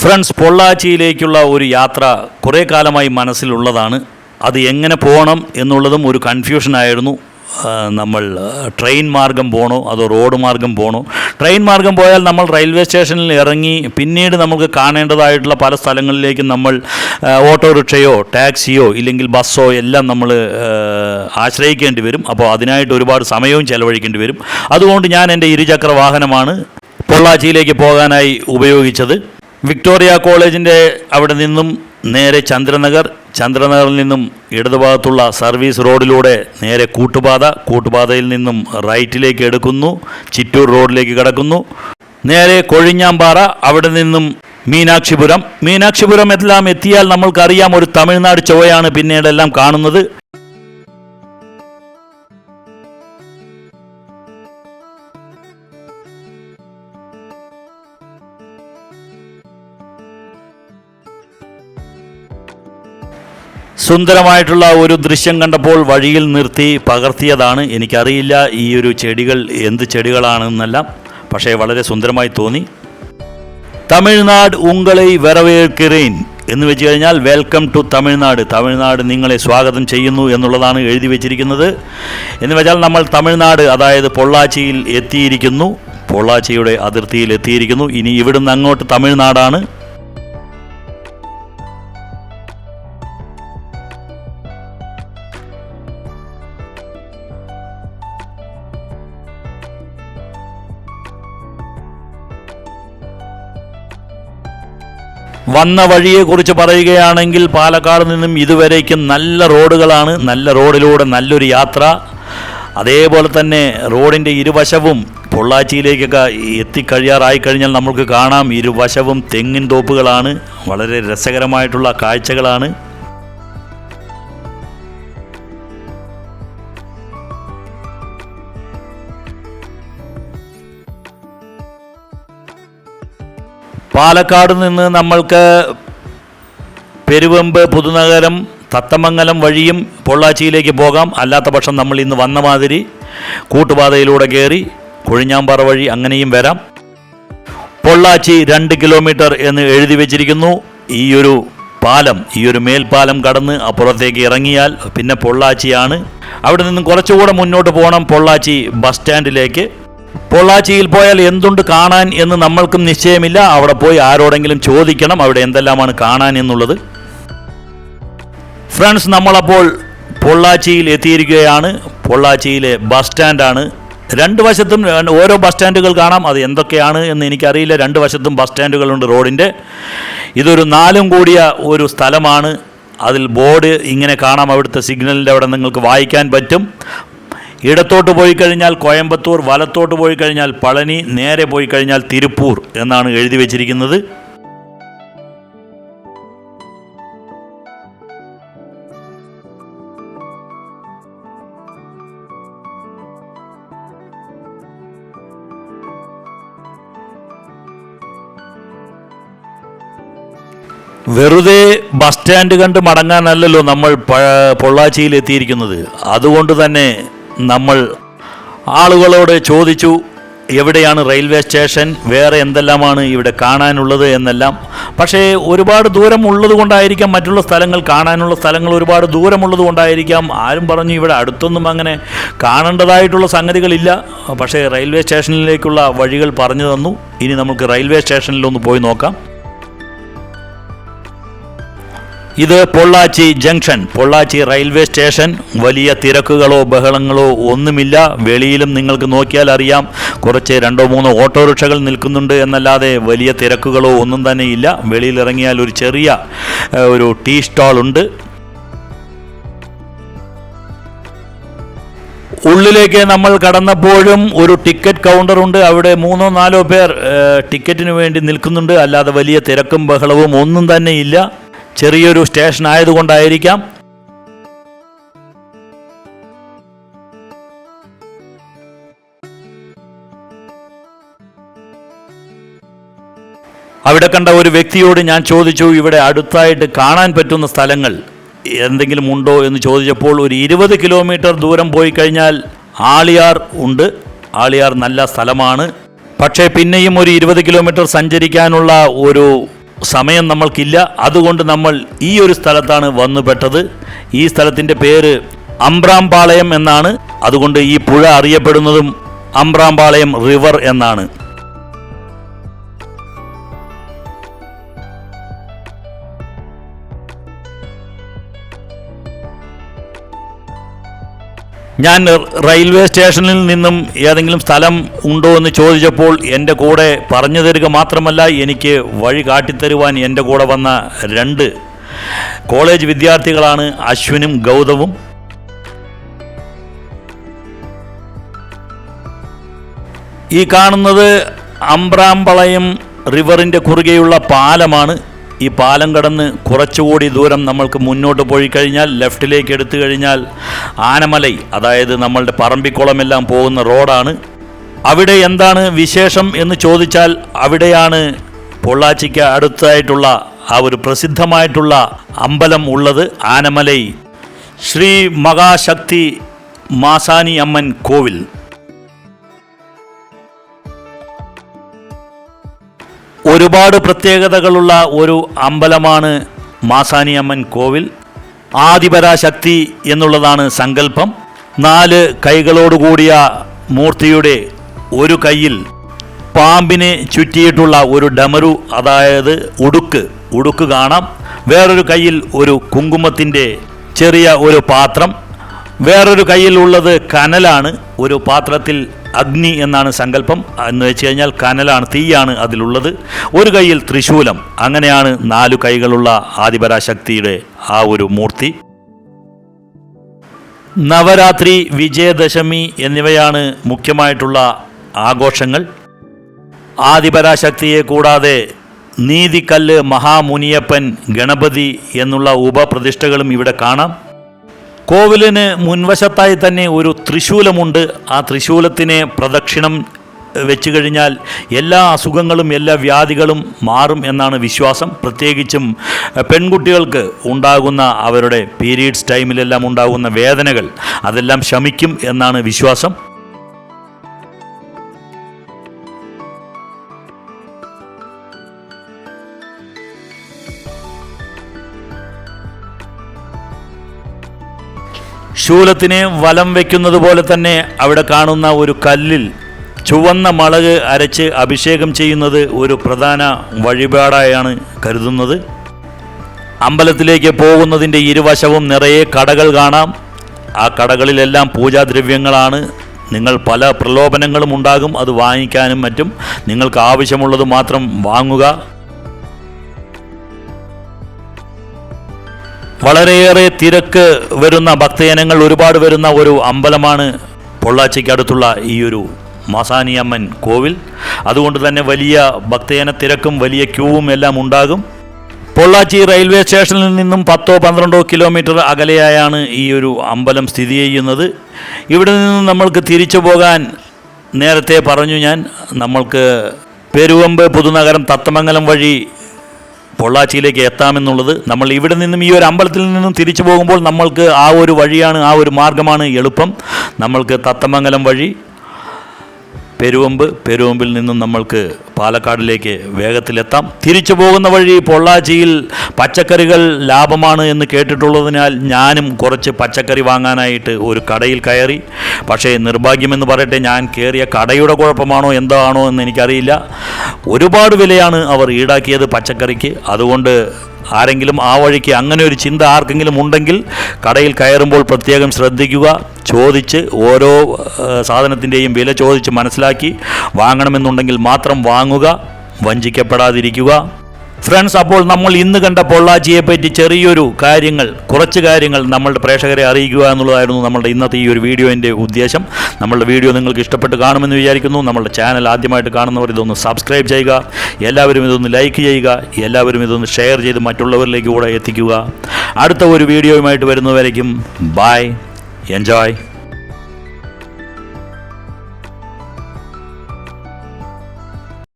Friends, പൊള്ളാച്ചിയിലേക്കുള്ള ഒരു യാത്ര കുറേ കാലമായി മനസ്സിലുള്ളതാണ്. അത് എങ്ങനെ പോകണം എന്നുള്ളതും ഒരു കൺഫ്യൂഷനായിരുന്നു. നമ്മൾ ട്രെയിൻ മാർഗം പോകണോ അതോ റോഡ് മാർഗം പോകണോ? ട്രെയിൻ മാർഗം പോയാൽ നമ്മൾ റെയിൽവേ സ്റ്റേഷനിൽ ഇറങ്ങി പിന്നീട് നമുക്ക് കാണേണ്ടതായിട്ടുള്ള പല സ്ഥലങ്ങളിലേക്കും നമ്മൾ ഓട്ടോറിക്ഷയോ ടാക്സിയോ ഇല്ലെങ്കിൽ ബസ്സോ എല്ലാം നമ്മൾ ആശ്രയിക്കേണ്ടി വരും. അപ്പോൾ അതിനായിട്ട് ഒരുപാട് സമയവും ചെലവഴിക്കേണ്ടി വരും. അതുകൊണ്ട് ഞാൻ എൻ്റെ ഇരുചക്ര വാഹനമാണ് പൊള്ളാച്ചിയിലേക്ക് പോകാനായി ഉപയോഗിച്ചത്. വിക്ടോറിയ കോളേജിൻ്റെ അവിടെ നിന്നും നേരെ ചന്ദ്രനഗറിൽ നിന്നും ഇടതുഭാഗത്തുള്ള സർവീസ് റോഡിലൂടെ നേരെ കൂട്ടുപാതയിൽ നിന്നും റൈറ്റിലേക്ക് എടുക്കുന്നു, ചിറ്റൂർ റോഡിലേക്ക് കടക്കുന്നു, നേരെ കൊഴിഞ്ഞാമ്പാറ, അവിടെ നിന്നും മീനാക്ഷിപുരം എല്ലാം എത്തിയാൽ നമ്മൾക്കറിയാം ഒരു തമിഴ്നാട് ചുവയാണ് പിന്നീടെല്ലാം കാണുന്നത്. സുന്ദരമായിട്ടുള്ള ഒരു ദൃശ്യം കണ്ടപ്പോൾ വഴിയിൽ നിർത്തി പകർത്തിയതാണ്. എനിക്കറിയില്ല ഈ ഒരു ചെടികൾ എന്ത് ചെടികളാണെന്നെല്ലാം, പക്ഷേ വളരെ സുന്ദരമായി തോന്നി. തമിഴ്നാട് ഉങ്ങളെ വരവേൽக்கிறேன் എന്ന് വെച്ച് കഴിഞ്ഞാൽ വെൽക്കം ടു തമിഴ്നാട് നിങ്ങളെ സ്വാഗതം ചെയ്യുന്നു എന്നുള്ളതാണ് എഴുതി വെച്ചിരിക്കുന്നത്. എന്ന് വെച്ചാൽ നമ്മൾ തമിഴ്നാട്, അതായത് പൊള്ളാച്ചിയിൽ എത്തിയിരിക്കുന്നു, പൊള്ളാച്ചിയുടെ അതിർത്തിയിൽ എത്തിയിരിക്കുന്നു. ഇനി ഇവിടുന്ന് അങ്ങോട്ട് തമിഴ്നാടാണ്. വന്ന വഴിയെക്കുറിച്ച് പറയുകയാണെങ്കിൽ പാലക്കാട് നിന്നും ഇതുവരേക്കും നല്ല റോഡുകളാണ്. നല്ല റോഡിലൂടെ നല്ലൊരു യാത്ര. അതേപോലെ തന്നെ റോഡിൻ്റെ ഇരുവശവും പൊള്ളാച്ചിയിലേക്കൊക്കെ എത്തിക്കഴിയാറായി കഴിഞ്ഞാൽ നമുക്ക് കാണാം ഇരുവശവും തെങ്ങിൻ തോപ്പുകളാണ്. വളരെ രസകരമായിട്ടുള്ള കാഴ്ചകളാണ്. പാലക്കാട് നിന്ന് നമ്മൾക്ക് പെരുവെമ്പ്, പുതുനഗരം, തത്തമംഗലം വഴിയും പൊള്ളാച്ചിയിലേക്ക് പോകാം. അല്ലാത്ത പക്ഷം നമ്മൾ ഇന്ന് വന്ന മാതിരി കൂട്ടുപാതയിലൂടെ കയറി കൊഴിഞ്ഞാമ്പാറ വഴി അങ്ങനെയും വരാം. പൊള്ളാച്ചി 2 കിലോമീറ്റർ എന്ന് എഴുതി വെച്ചിരിക്കുന്നു. ഈ ഒരു മേൽപ്പാലം കടന്ന് അപ്പുറത്തേക്ക് ഇറങ്ങിയാൽ പിന്നെ പൊള്ളാച്ചിയാണ്. അവിടെ നിന്നും കുറച്ചുകൂടെ മുന്നോട്ട് പോകണം പൊള്ളാച്ചി ബസ് സ്റ്റാൻഡിലേക്ക്. പൊള്ളാച്ചിയിൽ പോയാൽ എന്തുണ്ട് കാണാൻ എന്ന് നമ്മൾക്കും നിശ്ചയമില്ല. അവിടെ പോയി ആരോടെങ്കിലും ചോദിക്കണം അവിടെ എന്തെല്ലാമാണ് കാണാൻ എന്നുള്ളത്. ഫ്രണ്ട്സ്, നമ്മളപ്പോൾ പൊള്ളാച്ചിയിൽ എത്തിയിരിക്കുകയാണ്. പൊള്ളാച്ചിയിലെ ബസ് സ്റ്റാൻഡാണ്. രണ്ട് വശത്തും ഓരോ ബസ് സ്റ്റാൻഡുകൾ കാണാം. അത് എന്തൊക്കെയാണ് എന്ന് എനിക്കറിയില്ല. രണ്ട് വശത്തും ബസ് സ്റ്റാൻഡുകളുണ്ട് റോഡിൻ്റെ. ഇതൊരു 4 കൂടിയ ഒരു സ്ഥലമാണ്. അതിൽ ബോർഡ് ഇങ്ങനെ കാണാം. അവിടുത്തെ സിഗ്നലിൻ്റെ അവിടെ നിങ്ങൾക്ക് വായിക്കാൻ പറ്റും. ഇടത്തോട്ട് പോയി കഴിഞ്ഞാൽ കോയമ്പത്തൂർ, വലത്തോട്ട് പോയി കഴിഞ്ഞാൽ പളനി, നേരെ പോയി കഴിഞ്ഞാൽ തിരുപ്പൂർ എന്നാണ് എഴുതി വച്ചിരിക്കുന്നത്. വെറുതെ ബസ് സ്റ്റാൻഡ് കണ്ട് മടങ്ങാനല്ലല്ലോ നമ്മൾ പൊള്ളാച്ചിയിൽ എത്തിയിരിക്കുന്നത്. അതുകൊണ്ട് തന്നെ നമ്മൾ ആളുകളോട് ചോദിച്ചു എവിടെയാണ് റെയിൽവേ സ്റ്റേഷൻ, വേറെ എന്തെല്ലാമാണ് ഇവിടെ കാണാനുള്ളത് എന്നെല്ലാം. പക്ഷേ ഒരുപാട് ദൂരം ഉള്ളത് കൊണ്ടായിരിക്കാം, മറ്റുള്ള സ്ഥലങ്ങൾ കാണാനുള്ള സ്ഥലങ്ങൾ ഒരുപാട് ദൂരമുള്ളത് കൊണ്ടായിരിക്കാം. ആരും പറഞ്ഞു ഇവിടെ അടുത്തൊന്നും അങ്ങനെ കാണേണ്ടതായിട്ടുള്ള സംഗതികളില്ല. പക്ഷേ റെയിൽവേ സ്റ്റേഷനിലേക്കുള്ള വഴികൾ പറഞ്ഞു തന്നു. ഇനി നമുക്ക് റെയിൽവേ സ്റ്റേഷനിലൊന്ന് പോയി നോക്കാം. ഇത് Pollachi junction, Pollachi railway station. വലിയ തിരക്കുകളോ ബഹളങ്ങളോ ഒന്നുമില്ല. വെളിയിലും നിങ്ങൾക്ക് നോക്കിയാൽ അറിയാം കുറച്ച് 2-3 ഓട്ടോറിക്ഷകൾ നിൽക്കുന്നുണ്ട് എന്നല്ലാതെ വലിയ തിരക്കുകളോ ഒന്നും തന്നെ ഇല്ല. വെളിയിൽ ഇറങ്ങിയാൽ ഒരു ചെറിയ ടീ സ്റ്റാൾ ഉണ്ട്. ഉള്ളിലേക്ക് നമ്മൾ കടന്നപ്പോഴും ഒരു ടിക്കറ്റ് കൗണ്ടറുണ്ട്. അവിടെ 3-4 പേർ ടിക്കറ്റിന് വേണ്ടി നിൽക്കുന്നുണ്ട്. അല്ലാതെ വലിയ തിരക്കും ബഹളവും ഒന്നും തന്നെ ഇല്ല. ചെറിയൊരു സ്റ്റേഷൻ ആയതുകൊണ്ടായിരിക്കാം. അവിടെ കണ്ട ഒരു വ്യക്തിയോട് ഞാൻ ചോദിച്ചു ഇവിടെ അടുത്തായിട്ട് കാണാൻ പറ്റുന്ന സ്ഥലങ്ങൾ എന്തെങ്കിലും ഉണ്ടോ എന്ന് ചോദിച്ചപ്പോൾ ഒരു 20 കിലോമീറ്റർ ദൂരം പോയി കഴിഞ്ഞാൽ ആളിയാർ ഉണ്ട്. ആളിയാർ നല്ല സ്ഥലമാണ്. പക്ഷേ പിന്നെയും ഒരു 20 കിലോമീറ്റർ സഞ്ചരിക്കാനുള്ള ഒരു സമയം നമ്മൾക്കില്ല. അതുകൊണ്ട് നമ്മൾ ഈ ഒരു സ്ഥലത്താണ് വന്നുപെട്ടത്. ഈ സ്ഥലത്തിൻ്റെ പേര് അമ്പ്രാമ്പാളയം എന്നാണ്. അതുകൊണ്ട് ഈ പുഴ അറിയപ്പെടുന്നതും അമ്പ്രാമ്പാളയം റിവർ എന്നാണ്. ഞാൻ റെയിൽവേ സ്റ്റേഷനിൽ നിന്നും ഏതെങ്കിലും സ്ഥലം ഉണ്ടോ എന്ന് ചോദിച്ചപ്പോൾ എൻ്റെ കൂടെ പറഞ്ഞു തരിക മാത്രമല്ല, എനിക്ക് വഴി കാട്ടിത്തരുവാൻ എൻ്റെ കൂടെ വന്ന 2 കോളേജ് വിദ്യാർത്ഥികളാണ് അശ്വിനും ഗൗതവും. ഈ കാണുന്നത് അമ്പ്രാമ്പാളയം റിവറിൻ്റെ കുറുകെയുള്ള പാലമാണ്. ഈ പാലം കടന്ന് കുറച്ചുകൂടി ദൂരം നമ്മൾക്ക് മുന്നോട്ട് പോയി കഴിഞ്ഞാൽ ലെഫ്റ്റിലേക്ക് എടുത്തു കഴിഞ്ഞാൽ ആനമലൈ, അതായത് നമ്മളുടെ പറമ്പിക്കുളമെല്ലാം പോകുന്ന റോഡാണ്. അവിടെ എന്താണ് വിശേഷം എന്ന് ചോദിച്ചാൽ അവിടെയാണ് പൊള്ളാച്ചിക്ക് അടുത്തായിട്ടുള്ള ആ ഒരു പ്രസിദ്ധമായിട്ടുള്ള അമ്പലം ഉള്ളത്. ആനമലൈ ശ്രീ മഹാശക്തി മാസാനി അമ്മൻ കോവിൽ. ഒരുപാട് പ്രത്യേകതകളുള്ള ഒരു അമ്പലമാണ് മാസാനി അമ്മൻ കോവിൽ. ആദിപരാശക്തി എന്നുള്ളതാണ് സങ്കല്പം. 4 കൈകളോടുകൂടിയ മൂർത്തിയുടെ ഒരു കൈയിൽ പാമ്പിനെ ചുറ്റിയിട്ടുള്ള ഒരു ഡമരു, അതായത് ഉടുക്ക് കാണാം. വേറൊരു കൈയിൽ ഒരു കുങ്കുമത്തിൻ്റെ ചെറിയ ഒരു പാത്രം. വേറൊരു കൈയിൽ ഉള്ളത് കനലാണ്. ഒരു പാത്രത്തിൽ അഗ്നി എന്നാണ് സങ്കല്പം. എന്ന് വെച്ച് കഴിഞ്ഞാൽ കനലാണ്, തീയാണ് അതിലുള്ളത്. ഒരു കൈയിൽ ത്രിശൂലം. അങ്ങനെയാണ് 4 കൈകളുള്ള ആദിപരാശക്തിയുടെ ആ ഒരു മൂർത്തി. നവരാത്രി, വിജയദശമി എന്നിവയാണ് മുഖ്യമായിട്ടുള്ള ആഘോഷങ്ങൾ. ആദിപരാശക്തിയെ കൂടാതെ നീതിക്കല്ല്, മഹാമുനിയപ്പൻ, ഗണപതി എന്നുള്ള ഉപപ്രതിഷ്ഠകളും ഇവിടെ കാണാം. കോവിലിന് മുൻവശത്തായി തന്നെ ഒരു ത്രിശൂലമുണ്ട്. ആ ത്രിശൂലത്തിനെ പ്രദക്ഷിണം വെച്ച് കഴിഞ്ഞാൽ എല്ലാ അസുഖങ്ങളും എല്ലാ വ്യാധികളും മാറും എന്നാണ് വിശ്വാസം. പ്രത്യേകിച്ചും പെൺകുട്ടികൾക്ക് ഉണ്ടാകുന്ന അവരുടെ പീരീഡ്സ് ടൈമിലെല്ലാം ഉണ്ടാകുന്ന വേദനകൾ അതെല്ലാം ശമിക്കും എന്നാണ് വിശ്വാസം. ശൂലത്തിനെ വലം വയ്ക്കുന്നത് പോലെ തന്നെ അവിടെ കാണുന്ന ഒരു കല്ലിൽ ചുവന്ന മുളക് അരച്ച് അഭിഷേകം ചെയ്യുന്നത് ഒരു പ്രധാന വഴിപാടായാണ് കരുതുന്നത്. അമ്പലത്തിലേക്ക് പോകുന്നതിൻ്റെ ഇരുവശവും നിറയെ കടകൾ കാണാം. ആ കടകളിലെല്ലാം പൂജാദ്രവ്യങ്ങളാണ്. നിങ്ങൾ പല പ്രലോഭനങ്ങളും ഉണ്ടാകും അത് വാങ്ങിക്കാനും മറ്റും. നിങ്ങൾക്ക് ആവശ്യമുള്ളത് മാത്രം വാങ്ങുക. വളരെയേറെ തിരക്ക് വരുന്ന ഭക്തജനങ്ങൾ ഒരുപാട് വരുന്ന ഒരു അമ്പലമാണ് പൊള്ളാച്ചിക്ക് അടുത്തുള്ള ഈ ഒരു മാസാനി അമ്മൻ കോവിൽ. അതുകൊണ്ട് തന്നെ വലിയ ഭക്തജന തിരക്കും വലിയ ക്യൂവും എല്ലാം ഉണ്ടാകും. പൊള്ളാച്ചി റെയിൽവേ സ്റ്റേഷനിൽ നിന്നും 10-12 കിലോമീറ്റർ അകലെയായാണ് ഈ ഒരു അമ്പലം സ്ഥിതി ചെയ്യുന്നത്. ഇവിടെ നിന്ന് നമ്മൾക്ക് തിരിച്ചു പോകാൻ നേരത്തെ പറഞ്ഞു ഞാൻ, നമ്മൾക്ക് പെരുവമ്പ്, പുതുനഗരം, തത്തമംഗലം വഴി പൊള്ളാച്ചിയിലേക്ക് എത്താമെന്നുള്ളത്. നമ്മൾ ഇവിടെ നിന്നും ഈ ഒരു അമ്പലത്തിൽ നിന്നും തിരിച്ചു പോകുമ്പോൾ നമ്മൾക്ക് ആ ഒരു വഴിയാണ്, ആ ഒരു മാർഗമാണ് എളുപ്പം. നമ്മൾക്ക് തത്തമംഗലം വഴി പെരുവമ്പിൽ നിന്നും നമ്മൾക്ക് പാലക്കാടിലേക്ക് വേഗത്തിലെത്താം. തിരിച്ചു പോകുന്ന വഴി പൊള്ളാച്ചിയിൽ പച്ചക്കറികൾ ലാഭമാണ് എന്ന് കേട്ടിട്ടുള്ളതിനാൽ ഞാനും കുറച്ച് പച്ചക്കറി വാങ്ങാനായിട്ട് ഒരു കടയിൽ കയറി. പക്ഷേ നിർഭാഗ്യമെന്ന് പറയട്ടെ, ഞാൻ കയറിയ കടയുടെ കുഴപ്പമാണോ എന്താണോ എന്ന് എനിക്കറിയില്ല. ഒരുപാട് വിലയാണ് അവർ ഈടാക്കിയത് പച്ചക്കറിക്ക്. അതുകൊണ്ട് ആരെങ്കിലും ആ വഴിക്ക് അങ്ങനെ ഒരു ചിന്ത ആർക്കെങ്കിലും ഉണ്ടെങ്കിൽ കടയിൽ കയറുമ്പോൾ പ്രത്യേകം ശ്രദ്ധിക്കുക. ചോദിച്ച് ഓരോ സാധനത്തിൻ്റെയും വില ചോദിച്ച് മനസ്സിലാക്കി വാങ്ങണമെന്നുണ്ടെങ്കിൽ മാത്രം വാങ്ങുക, വഞ്ചിക്കപ്പെടാതിരിക്കുക. ഫ്രണ്ട്സ്, അപ്പോൾ നമ്മൾ ഇന്ന് കണ്ട പൊള്ളാച്ചിയെ പറ്റി കുറച്ച് കാര്യങ്ങൾ നമ്മളുടെ പ്രേക്ഷകരെ അറിയിക്കുക എന്നുള്ളതായിരുന്നു നമ്മളുടെ ഇന്നത്തെ ഈ ഒരു വീഡിയോൻ്റെ ഉദ്ദേശം. നമ്മളുടെ വീഡിയോ നിങ്ങൾക്ക് ഇഷ്ടപ്പെട്ട് കാണുമെന്ന് വിചാരിക്കുന്നു. നമ്മളുടെ ചാനൽ ആദ്യമായിട്ട് കാണുന്നവർ ഇതൊന്ന് സബ്സ്ക്രൈബ് ചെയ്യുക, എല്ലാവരും ഇതൊന്ന് ലൈക്ക് ചെയ്യുക, എല്ലാവരും ഇതൊന്ന് ഷെയർ ചെയ്ത് മറ്റുള്ളവരിലേക്ക് കൂടെ എത്തിക്കുക. അടുത്ത ഒരു വീഡിയോയുമായിട്ട് വരുന്നവരേക്കും ബൈ, എൻജോയ്.